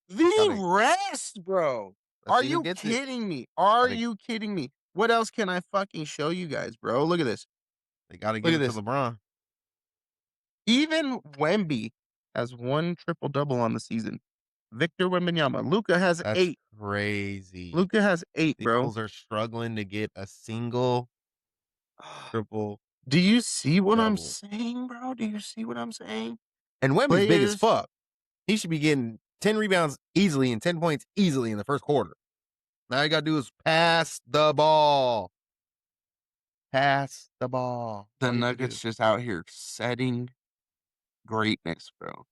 The gotta rest, bro. let's Are see who you gets it. kidding me? Are Gotta you kidding me? What else can I fucking show you guys, bro? Look at this. they gotta Look give at it to this. LeBron. Even Wemby has one triple double on the season. Victor Wembanyama. Luca has That's 8. crazy. Luca has 8, The bro. Bulls are struggling to get a single triple Do you see what I'm double. saying, bro? Do you see what I'm saying? And Wemby's big as Players, fuck. He should be getting 10 rebounds easily and 10 points easily in the first quarter. Now you gotta do is pass the ball. Pass the ball. That's the all you have to do. Nuggets just out here setting greatness, bro.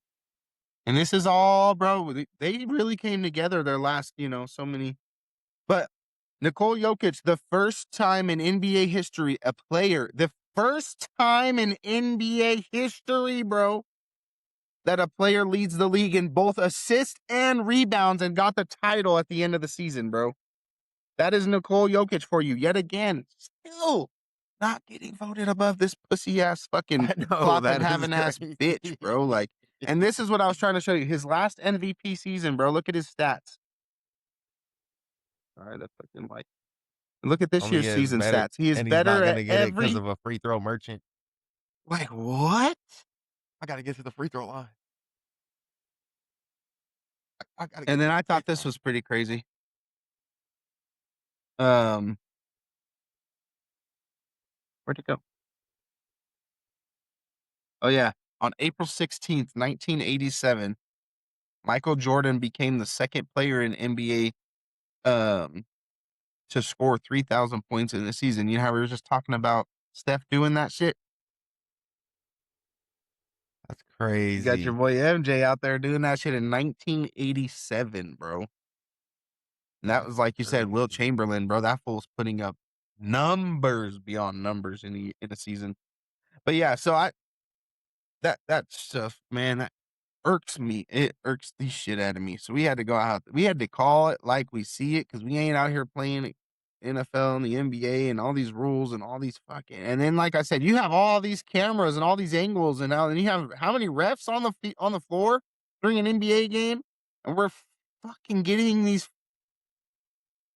And this is all, bro. They really came together their last, so many. But Nikola Jokic, the first time in NBA history, the first time in NBA history, bro, that a player leads the league in both assists and rebounds and got the title at the end of the season, bro. That is Nikola Jokic for you. Yet again, still not getting voted above this pussy ass fucking I know flopping that is having ass crazy. bitch, bro. Like, and this is what I was trying to show you. His last MVP season, bro. Look at his stats. All right, that's fucking like. Look at this Only year's is season better, stats. He is and he's better not at gonna get it because every. of a free throw merchant. Like what? I gotta get to the free throw line. I gotta And get to then the I free thought this throw. was pretty crazy. Um, where'd it go? Oh yeah, on April 16th, 1987, Michael Jordan became the second player in NBA to score 3,000 points in a season. You know how we were just talking about Steph doing that shit? That's You got your crazy. boy MJ out there doing that shit in 1987, bro. And that That's was like you said, Will crazy. Chamberlain, bro. That fool's putting up numbers beyond numbers in a season. But yeah, so that stuff, man, that irks me. It irks the shit out of me. So we had to go out. We had to call it like we see it because we ain't out here playing NFL and the NBA and all these rules and all these fucking. And then, like I said, you have all these cameras and all these angles and you have how many refs on the floor during an NBA game, and we're fucking getting these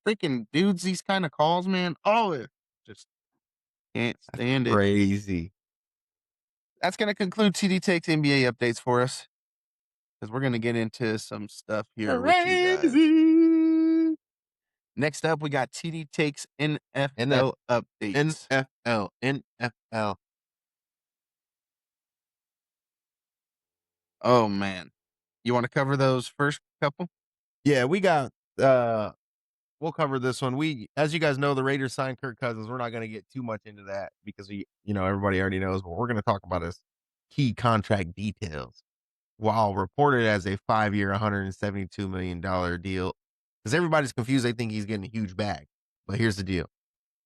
freaking dudes these kind of calls, man. Oh, it just can't That's stand it. crazy. That's gonna conclude TD Takes NBA updates for us because we're gonna get into some stuff here with you guys. Crazy. Next up, we got TD Takes NF NFL updates. NFL. NFL. Oh man, you want to cover those first couple? Yeah, we got we'll cover this one. We as you guys know, the Raiders signed Kirk Cousins. We're not gonna get too much into that because everybody already knows, but we're gonna talk about his key contract details. While reported as a 5-year, $172 million deal, because everybody's confused. They think he's getting a huge bag. But here's the deal.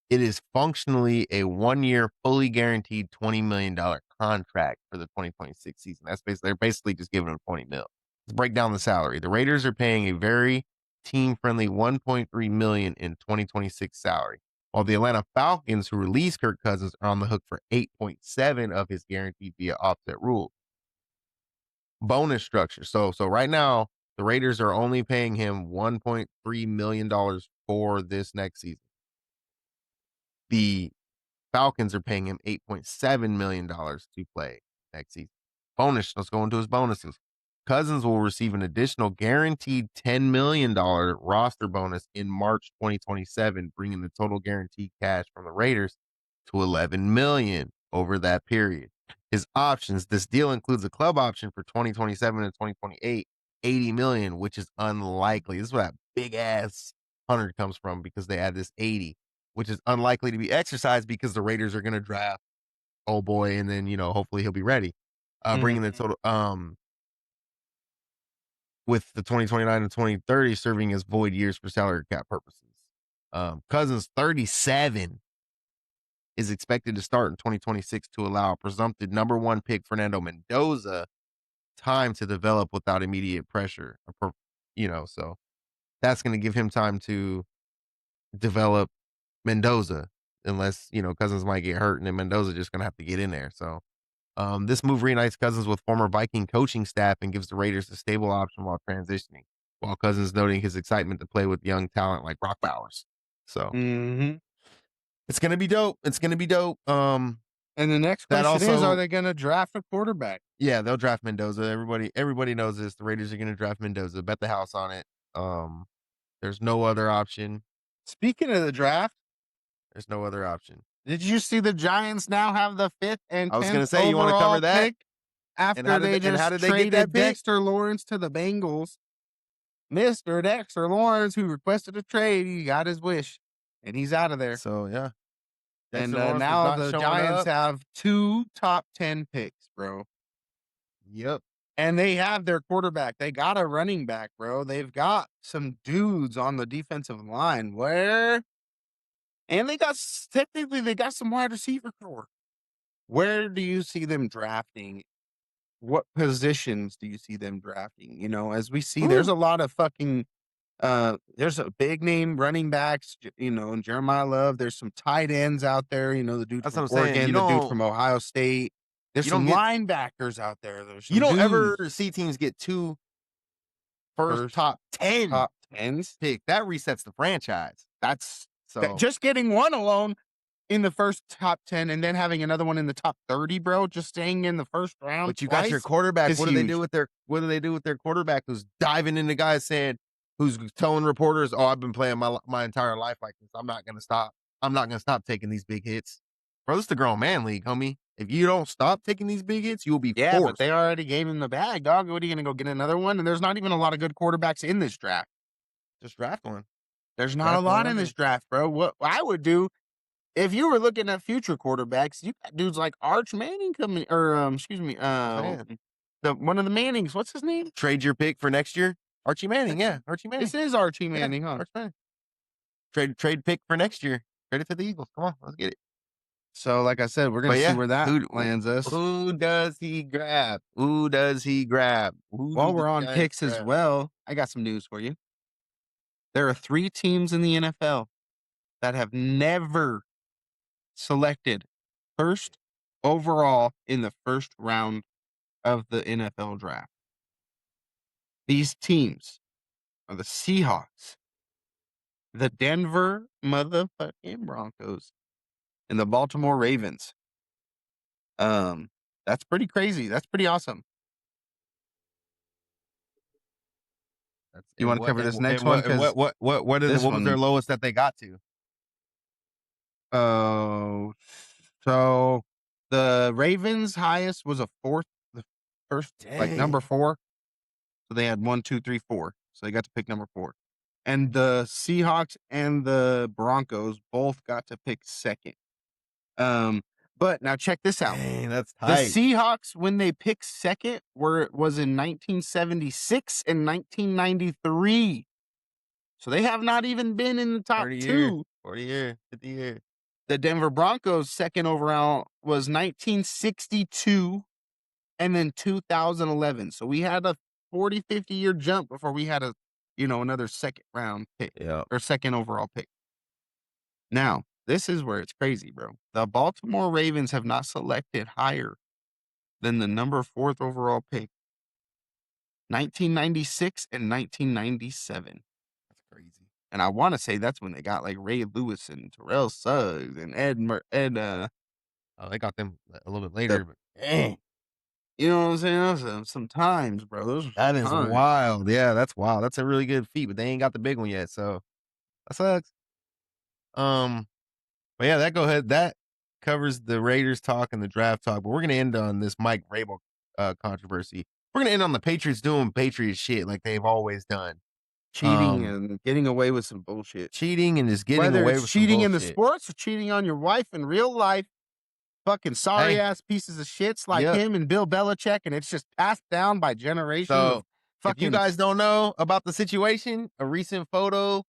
It is functionally a 1-year, fully guaranteed $20 million contract for the 2026 season. That's basically they're basically just giving him 20 mil. Let's break down the salary. The Raiders are paying a very team-friendly 1.3 million in 2026 salary, while the Atlanta Falcons, who released Kirk Cousins, are on the hook for 8.7 of his guaranteed via offset rule. Bonus structure. So right now, the Raiders are only paying him $1.3 million for this next season. The Falcons are paying him $8.7 million to play next season. Bonus. Let's go into his bonuses. Cousins will receive an additional guaranteed $10 million roster bonus in March 2027, bringing the total guaranteed cash from the Raiders to $11 million over that period. His options. This deal includes a club option for 2027 and 2028, $80 million, which is unlikely. This is where that big ass 100 comes from because they add this 80, which is unlikely to be exercised because the Raiders are going to draft old boy and then hopefully he'll be ready. Bringing the Mhm. total with the 2029 and 2030 serving as void years for salary cap purposes. Cousins 37 is expected to start in 2026 to allow a presumptive number one pick Fernando Mendoza time to develop without immediate pressure. So that's going to give him time to develop Mendoza, unless Cousins might get hurt, and then Mendoza just gonna have to get in there. So, this move reunites Cousins with former Viking coaching staff and gives the Raiders a stable option while transitioning. While Cousins noting his excitement to play with young talent like Brock Bowers. So Mhm. it's gonna be dope. It's gonna be dope. And the next That question is, are also, they gonna draft a quarterback? yeah, they'll draft Mendoza. Everybody knows this. The Raiders are gonna draft Mendoza. Bet the house on it. There's no other option. Speaking of the draft, There's no other option. did you see the Giants now have the 5th and I was 10th gonna say, you want to cover overall that? pick after they And how just did they get that traded pick? Dexter Lawrence to the Bengals? Mr. Dexter Lawrence, who requested a trade, he got his wish, and he's out of there. So yeah, And Dexter Lawrence was now not the showing Giants up. have 2 top 10 picks, bro. Yep. And they have their quarterback. They got a running back, bro. They've got some dudes on the defensive line. And technically they got some wide receiver core. Where do you see them drafting? What positions do you see them drafting? As we see, there's Whew. a lot of fucking there's a big name running backs, and Jeremiah Love. There's some tight ends out there, the dude That's what from I'm saying. Oregon, the dude from Ohio State. There's You don't some get linebackers out there. There's you some don't ever dudes. see teams get two first First top 10 top tens. pick. That resets the franchise. That's that So just getting one alone. in the first top 10 and then having another one in the top 30, bro, just staying in the first round But you got your twice quarterback. is huge. What do they do with their quarterback who's diving into guys saying who's telling reporters, "Oh, I've been playing my entire life like this. I'm not gonna stop. I'm not gonna stop taking these big hits." Bro, this is the grown man league, homie. If you don't stop taking these big hits, you will be Yeah, but forced. they already gave him the bag, dog. What are you gonna go get another one? And there's not even a lot of good quarterbacks in this draft. Just draft one. There's not a Draft one lot in right this here. draft, bro. What I would do if you were looking at future quarterbacks, you got dudes like Arch Manning coming, or excuse me, That's what I'm saying. the one of the Mannings. What's his name? Trade your pick for next year. Archie Manning, That's yeah, Archie Manning. this is Archie Yeah, Manning, huh? Archie Manning. Trade pick for next year. Trade it to the Eagles. Come on, let's get it. So, like I said, we're gonna But see yeah, where that lands us. who does he grab? Who does he grab? Who do While the we're on Giants picks as grab? well, I got some news for you. There are 3 teams in the NFL that have never selected first overall in the first round of the NFL draft. These teams are the Seahawks, the Denver motherfucking Broncos, and the Baltimore Ravens. That's pretty crazy. That's pretty awesome. That's You and wanna what cover and, this wh- and next one? what and Because this what was their one, lowest that they got to? oh, so the Ravens' highest was a 4th, the first, like, number Dang. 4. So they had 1, 2, 3, 4. So they got to pick number 4. And the Seahawks and the Broncos both got to pick 2nd. Um, but now check this out. Dang, that's The tight. Seahawks, when they picked 2nd, was in 1976 and 1993. So they have not even been in the top 30 year, 2. 40 year, 50 year. The Denver Broncos' 2nd overall was 1962 and then 2011. So we had a 40, 50-year jump before we had another 2nd round pick Yep. or 2nd overall pick. Now, this is where it's crazy, bro. The Baltimore Ravens have not selected higher than the number 4th overall pick, 1996 and 1997. That's crazy. And I want to say that's when they got like Ray Lewis and Terrell Suggs and Oh, they got them a little bit the later, but dang, you know what I'm saying? Some times, bro. Those were some that is times. wild. Yeah, that's wild. That's a really good feat, but they ain't got the big one yet, so that sucks. Um, but yeah, that covers the Raiders talk and the draft talk. But we're gonna end on this Mike Vrabel controversy. We're gonna end on the Patriots doing Patriot shit like they've always done. Cheating Um, and getting away with some bullshit. cheating and just getting Whether away it's with some cheating in the bullshit. sports or cheating on your wife in real life, fucking sorry Hey, ass pieces of shits like yep. him and Bill Belichick, and it's just passed down by generations of So if you fucking guys don't know about the situation, a recent photo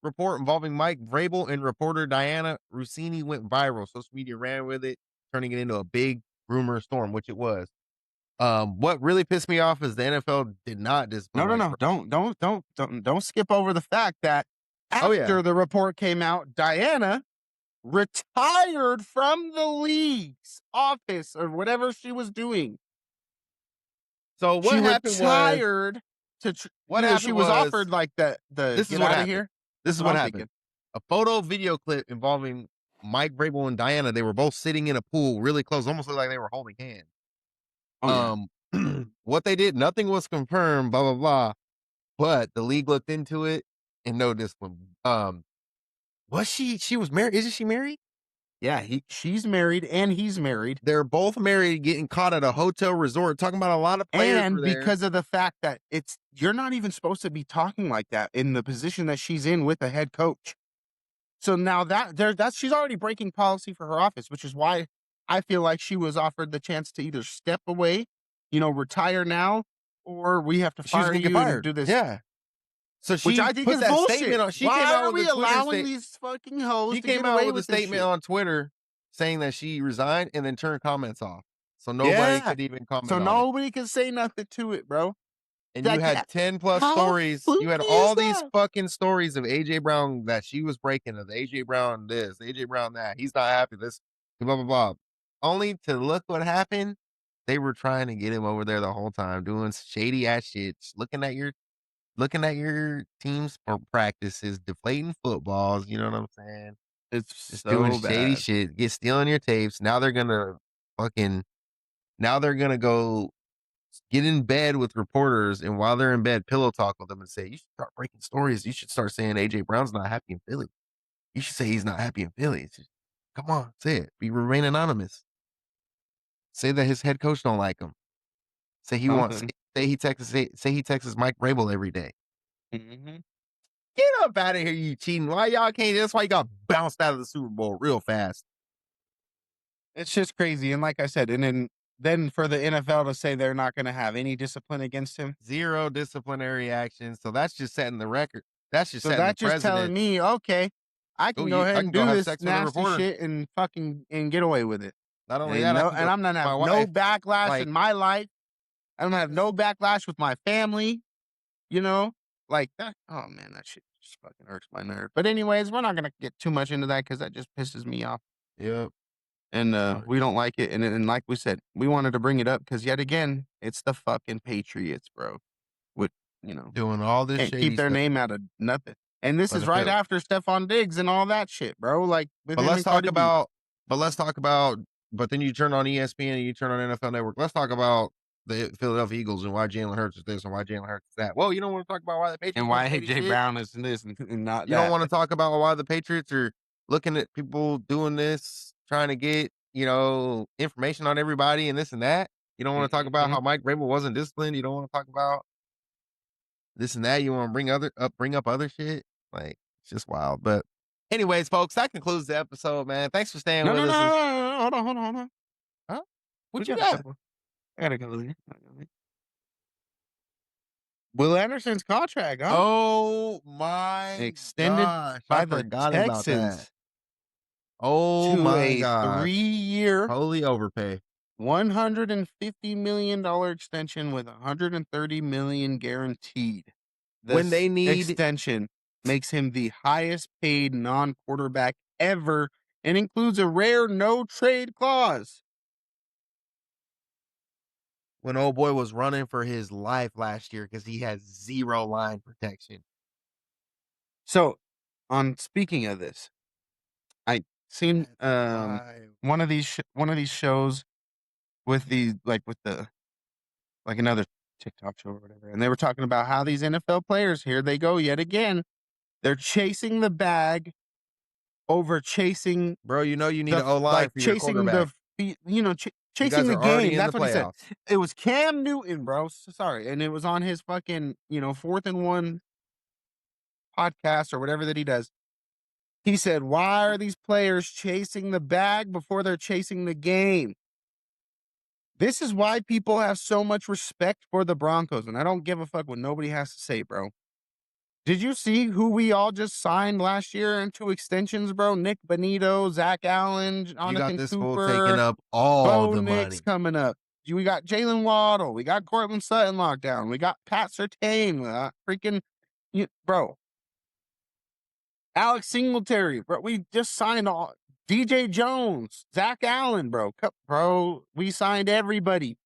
report involving Mike Vrabel and reporter Diana Rossini went viral. Social media ran with it, turning it into a big rumor storm, which it was. What really pissed me off is the NFL did not discipline no, no, Mike no. Vrabel. Don't skip over the fact that Oh yeah. after the report came out, Diana retired from the league's office or whatever she was doing. So She retired to she was offered like the this is get what out of happened. here. This That's is what what I'm happened. thinking. A photo video clip involving Mike Vrabel and Diana. They were both sitting in a pool really close, almost looked like they were holding hands. Oh yeah. What they did, nothing was confirmed, blah blah blah. But the league looked into it and no discipline. Was she was married? Isn't she married? Yeah, she's married and he's married. They're both married, getting caught at a hotel resort, talking about a lot of players were And there. because of the fact that you're not even supposed to be talking like that in the position that she's in with the head coach. So now that's she's already breaking policy for her office, which is why I feel like she was offered the chance to either step away, retire now, or we have to She was fire gonna get you and fired. do this, Yeah. So which she I think put is that bullshit. statement on. She came Why out are with a we Twitter allowing state. these fucking hoes She to get came out away with a with this statement shit? on Twitter saying that she resigned and then turned comments off, so nobody Yeah. could even So comment on it. nobody can say nothing to it, bro. And you Like, had 10 plus how stories. You had fluky is all these that? fucking stories of AJ Brown that she was breaking, of AJ Brown this, AJ Brown that. He's not happy. This, blah, blah, blah. Only to look what happened. They were trying to get him over there the whole time, doing shady ass shit, looking at your team's practices, deflating footballs. You know what I'm saying? It's Just doing so shady bad. shit, get stealing your tapes. Fucking now they're gonna go get in bed with reporters, and while they're in bed, pillow talk with them and say, "You should start breaking stories. You should start saying AJ Brown's not happy in Philly. You should say he's not happy in Philly. Come on, say it. Be remain anonymous. Say that his head coach don't like him. Say he wants Something. say he texts Mike Vrabel every day. Mhm. Get up out of here, you cheating. Why y'all can't that's why you got bounced out of the Super Bowl real fast. It's just crazy, and like I said, and then for the NFL to say they're not gonna have any discipline against him, Zero disciplinary action. So that's just setting the record. That's just so setting the that's just telling precedent. me, okay, I Oh, can go ahead I and can go do have this sex with a nasty reporter. shit and fucking and get away with it. Not only And that, I no, can go and I'm gonna my have no wife. backlash Like, in my life. I don't have no backlash with my family, you know? Like that. Oh man, that shit just fucking irks my nerve. But anyways, we're not gonna get too much into that because that just pisses me off. yep. And Uh, we don't like it. And like we said, we wanted to bring it up because yet again, it's the fucking Patriots, bro. With you know, doing all this can't keep shady their stuff name out of nothing. And this for is the right Phil. after Stephon Diggs and all that shit, bro. Like with But him let's and talk Cardi B. about but let's talk about but then you turn on ESPN and you turn on NFL Network. Let's talk about the Philadelphia Eagles and why Jalen Hurts is this and why Jalen Hurts is that. Well, you don't want to talk about why the And Patriots doing why shady AJ shit. Brown is this and not You don't that. want to talk about why the Patriots are looking at people doing this, trying to get, information on everybody and this and that. You don't want to talk about Mhm. how Mike Vrabel wasn't disciplined. You don't want to talk about this and that. You want to bring up other shit. Like it's just wild. But anyways, folks, that concludes the episode, man. Thanks for staying No, with no, no, us. no, no, hold on, hold on, hold on. Huh? We What you got a got? couple. I got a couple here. Will Anderson's contract, huh? Oh my Extended gosh. I by the forgot about that. Texans Oh to my a gosh. 3-year, Holy overpay. $150 million extension with $130 million guaranteed. When This they need extension makes him the highest paid non-quarterback ever and includes a rare no trade clause. when old boy was running for his life last year because he has zero line protection. So, on speaking of this, I seen That's wild. one of these shows with the like with the like another TikTok show or whatever, and they were talking about how these NFL players, here they go yet again, they're chasing the bag over chasing Bro, you know you need the an O line for your chasing quarterback. You chasing guys the are already game. in the That's what he said. playoffs. It was Cam Newton, bro. Sorry, and it was on his fucking 4th and 1 podcast or whatever that he does. He said, "Why are these players chasing the bag before they're chasing the game?" This is why people have so much respect for the Broncos, and I don't give a fuck what nobody has to say, bro. Did you see who we all just signed last year into extensions, bro? Nick Bonito, Zach Allen, You got Jonathan this fool taking Cooper, up all Bo the Nix money. coming up. We got Jalen Waddle. We got Cortland Sutton locked down. We got Pat Surtain. Bro, Alex Singletary, bro. We just signed all DJ Jones, Zach Allen, bro. Bro, we signed everybody.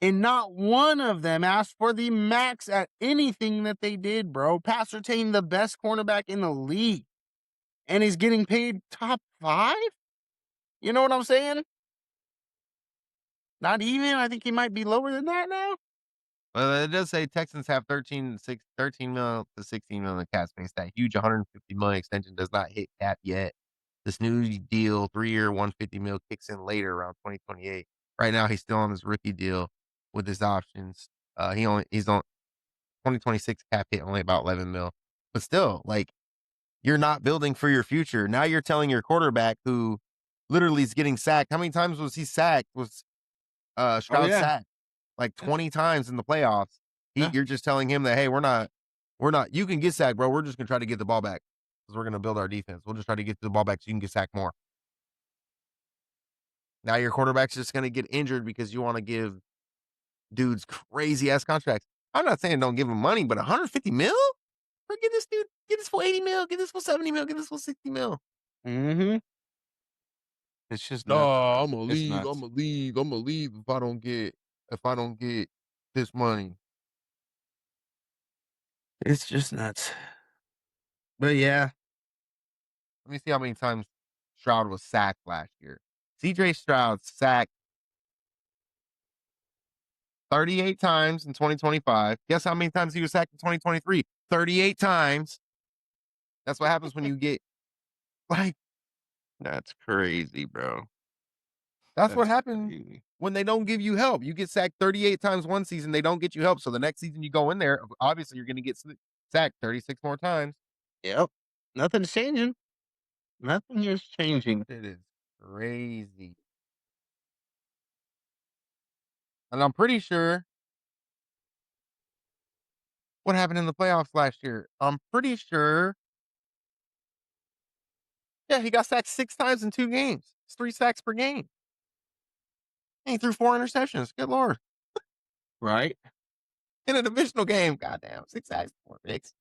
And not one of them asked for the max at anything that they did, bro. Pat Surtain, the best cornerback in the league, and he's getting paid top 5? You know what I'm saying? Not even. I think he might be lower than that now. Well, it does say Texans have 13 mil to 16 mil in cap space. That huge 150 million extension does not hit cap yet. This new deal, 3-year, 150 mil kicks in later around 2028. Right now, he's still on his rookie deal with his options. He's on 2026 cap hit only about 11 mil. But still, like you're not building for your future. Now you're telling your quarterback who literally is getting sacked. How many times was he sacked? Was Oh Stroud yeah, sacked like yeah, 20 times in the playoffs. yeah. You're just telling him that, hey, we're not, you can get sacked, bro. We're just going to try to get the ball back because we're going to build our defense. We'll just try to get the ball back so you can get sacked more. Now your quarterback's just going to get injured because you want to give dudes crazy ass contracts. I'm not saying don't give him money, but 150 mil? Bro, get this dude, get this for 80 mil, get this for 70 mil, get this for 60 mil. Mm-hmm. It's just nuts, No, bro. I'm gonna It's leave. I'm nuts. gonna leave. I'm gonna leave if I don't get this money. It's just nuts. But yeah, Let me see how many times Stroud was sacked last year. CJ Stroud sacked 38 times in 2025. Guess how many times he was sacked in 2023? 38 times. That's what happens when you get like That's crazy, bro. that's what That's happened crazy. when they don't give you help. You get sacked 38 times one season, they don't get you help. So the next season you go in there, obviously you're going to get sacked 36 more times. Yep. Nothing's changing. Nothing is changing. It is crazy. And I'm pretty sure what happened in the playoffs last year. I'm pretty sure, yeah, he got sacked 6 times in 2 games. It's 3 sacks per game. And he threw 4 interceptions. Good lord. Right? In a divisional game. Goddamn. 6 sacks, 4 picks.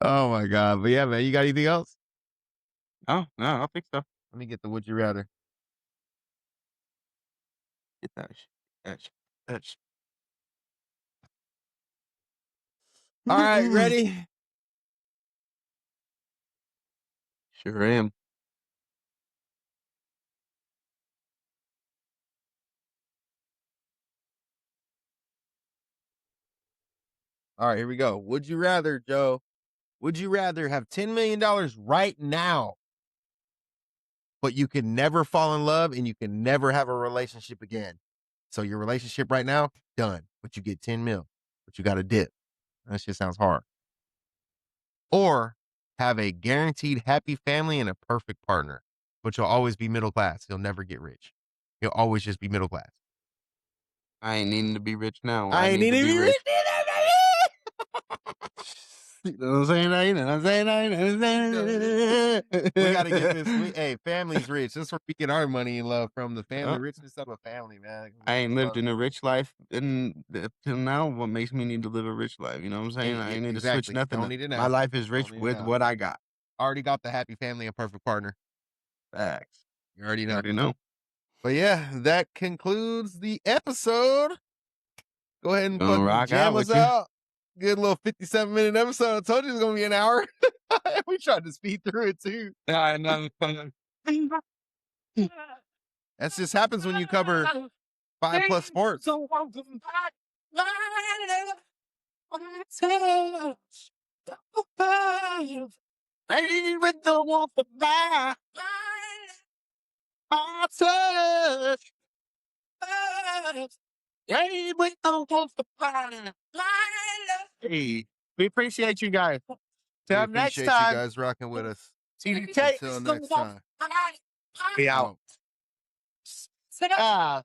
Oh my god. But yeah, man, you got anything else? Oh, no, I don't think so. Let me get the would you rather. Get that shit. That shit. That shit. All right, ready? Sure am. All right, here we go. Would you rather, Joe? Would you rather have $10 million right now, but you can never fall in love and you can never have a relationship again? So your relationship right now, done. But you get 10 mil, but you got a dip. That shit sounds hard. Or have a guaranteed happy family and a perfect partner, but you'll always be middle class. You'll never get rich. You'll always just be middle class. I ain't needing to be rich now. I I ain't need need to to be be rich rich. You know what I'm saying? You know what I'm saying? You know what I'm We got to get this. saying? Hey, family's rich. That's where we get our money and love from. The family Uh, richness of a family, man. We I get ain't the lived love. in a rich life up till now. What makes me need to live a rich life? You know what I'm saying? I ain't need to switch Exactly. nothing Don't up. need it My now. life is Don't rich need it with now. what I got. Already got the happy family and perfect partner. Facts. You already You know. already know. But yeah, that concludes the episode. Go ahead and Gonna fucking rock out jam us with you. out. Good little 57-minute episode. I told you it was gonna be an hour. We tried to speed through it too. I know. That just happens when you cover 5+ sports. Hey, we appreciate you guys. We Till next appreciate you time. guys rocking with us. TD Until Takes. next time. We out. Out. Ah.